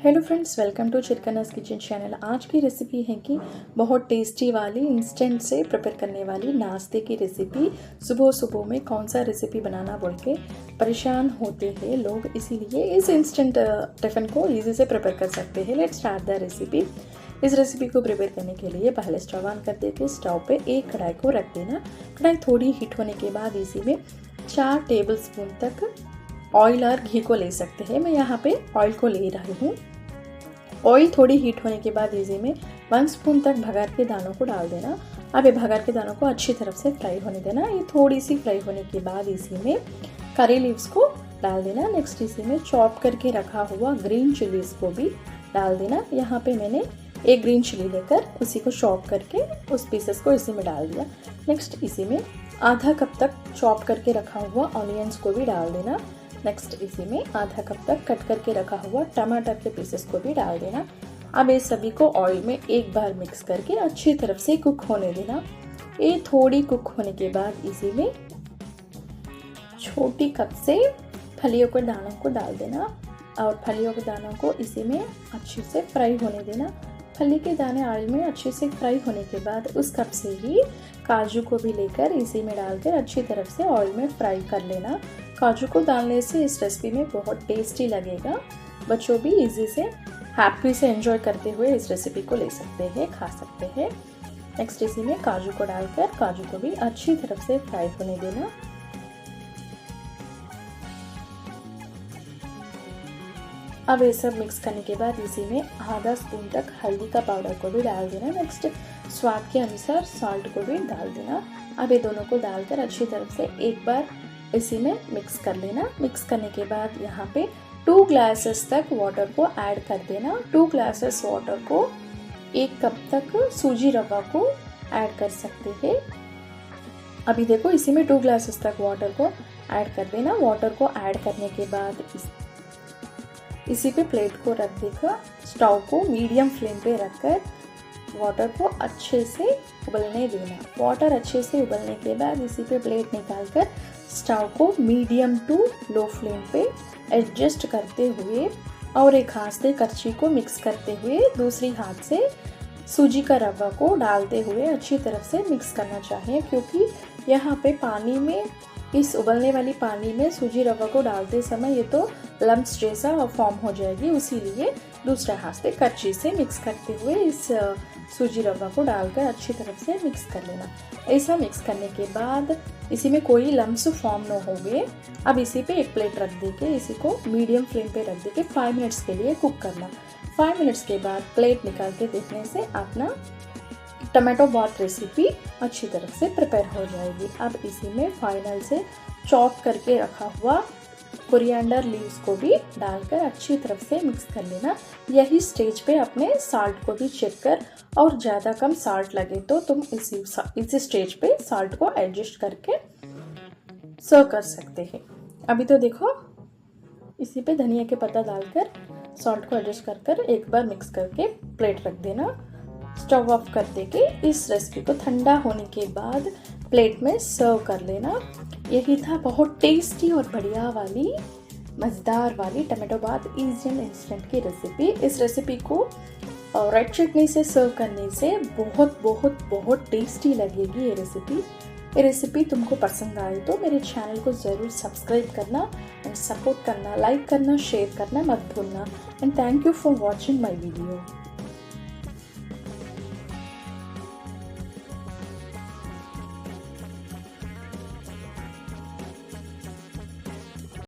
Hello friends, welcome to Chirkanas kitchen channel. आज की recipe है कि बहुत टेस्टी वाली इंस्टेंट से प्रिपेयर करने वाली नाश्ते की रेसिपी। सुबह सुबह में कौन सा रेसिपी बनाना बोल के परेशान होते हैं लोग, इसीलिए इस इंस्टेंट टिफ़िन को इजी से प्रिपेयर कर सकते हैं। Let's start the recipe. इस रेसिपी को प्रिपेयर करने के लिए पहले स्टव ऑन कर देते। स्टव पे एक कढ़ाई को रख देना। कढ़ाई थोड़ी हीट होने के बाद इसी में 4 टेबल स्पून तक ऑयल और घी को ले सकते हैं। मैं यहाँ पे ऑयल को ले रही हूँ। ऑयल थोड़ी हीट होने के बाद इसी में 1 स्पून तक भगार के दानों को डाल देना। अब ये भगार के दानों को अच्छी तरफ से फ्राई होने देना। ये थोड़ी सी फ्राई होने के बाद इसी में करी लीव्स को डाल देना। नेक्स्ट इसी में चॉप करके रखा हुआ ग्रीन चिलीज को भी डाल देना। यहाँ पे मैंने एक ग्रीन चिली लेकर उसी को चॉप करके उस पीसेस को इसी में डाल दिया। नेक्स्ट इसी में आधा कप तक चॉप करके रखा हुआ ऑनियंस को भी डाल देना। नेक्स्ट इसी में आधा कप तक कट करके रखा हुआ टमाटर के पीसेस को भी डाल देना। अब ये सभी को ऑयल में एक बार मिक्स करके अच्छी तरफ से कुक होने देना। ये थोड़ी कुक होने के बाद इसी में छोटी कप से फलियों के दानों को डाल देना और फलियों के दानों को इसी में अच्छे से फ्राई होने देना। फली के दाने ऑयल में अच्छे से फ्राई होने के बाद उस कप से ही काजू को भी लेकर इसी में डालकर अच्छी तरफ से ऑयल में फ्राई कर लेना। काजू को डालने से इस रेसिपी में बहुत टेस्टी लगेगा। बच्चों भी इजी से हैप्पी से एंजॉय करते हुए इस रेसिपी को ले सकते हैं, खा सकते हैं। नेक्स्ट इसी में काजू को डालकर काजू को भी अच्छी तरफ से फ्राई होने देना। अब ये सब मिक्स करने के बाद इसी में आधा स्पून तक हल्दी का पाउडर को भी डाल देना। नेक्स्ट स्वाद के अनुसार सॉल्ट को भी डाल देना। अब ये दोनों को डालकर अच्छी तरफ से एक बार इसी में मिक्स कर लेना। मिक्स करने के बाद यहाँ पे 2 ग्लासेस तक वाटर को ऐड कर देना। 2 ग्लासेस वाटर को 1 कप तक सूजी रवा को ऐड कर सकते हैं। अभी देखो इसी में 2 ग्लासेस तक वाटर को ऐड कर देना। वाटर को ऐड करने के बाद इसी पे प्लेट को रख देकर स्टोव को मीडियम फ्लेम पे रखकर वाटर को अच्छे से उबलने देना। वाटर अच्छे से उबलने के बाद इसी पे प्लेट निकालकर स्टोव को मीडियम टू लो फ्लेम पे एडजस्ट करते हुए और एक हाथ से करछी को मिक्स करते हुए दूसरी हाथ से सूजी का रवा को डालते हुए अच्छी तरफ से मिक्स करना चाहिए, क्योंकि यहाँ पे पानी में इस उबलने वाली पानी में सूजी रवा को डालते समय ये तो लम्प्स जैसा फॉर्म हो जाएगी। इसीलिए दूसरा हाथ से करछी से मिक्स करते हुए इस सूजी रवा को डालकर अच्छी तरफ से मिक्स कर लेना। ऐसा मिक्स करने के बाद इसी में कोई लम्प्स फॉर्म न हो गए। अब इसी पे एक प्लेट रख देके इसी को मीडियम फ्लेम पे रख देके 5 मिनट्स के लिए कुक करना। 5 मिनट्स के बाद प्लेट निकाल के देखने से अपना टमाटो बाथ रेसिपी अच्छी तरह से प्रिपेयर हो जाएगी। अब इसी में फाइनल से चॉप करके रखा हुआ कोरिएंडर लीव्स को भी डालकर अच्छी तरफ से मिक्स कर लेना। यही स्टेज पे अपने साल्ट को भी चेक कर, और ज़्यादा कम साल्ट लगे तो तुम इसी स्टेज पे साल्ट को एडजस्ट करके सर्व कर सकते हैं। अभी तो देखो इसी पे धनिया के पत्ता डालकर साल्ट को एडजस्ट कर एक बार मिक्स करके प्लेट रख देना। स्टव ऑफ कर देके इस रेसिपी को ठंडा होने के बाद प्लेट में सर्व कर लेना। यही था बहुत टेस्टी और बढ़िया वाली मज़ेदार वाली tomato bath easy and instant की रेसिपी। इस रेसिपी को रेड चटनी से सर्व करने से बहुत बहुत बहुत टेस्टी लगेगी ये रेसिपी तुमको पसंद आए तो मेरे चैनल को ज़रूर सब्सक्राइब करना एंड सपोर्ट करना, लाइक करना, शेयर करना मत भूलना। And thank you for watching my video.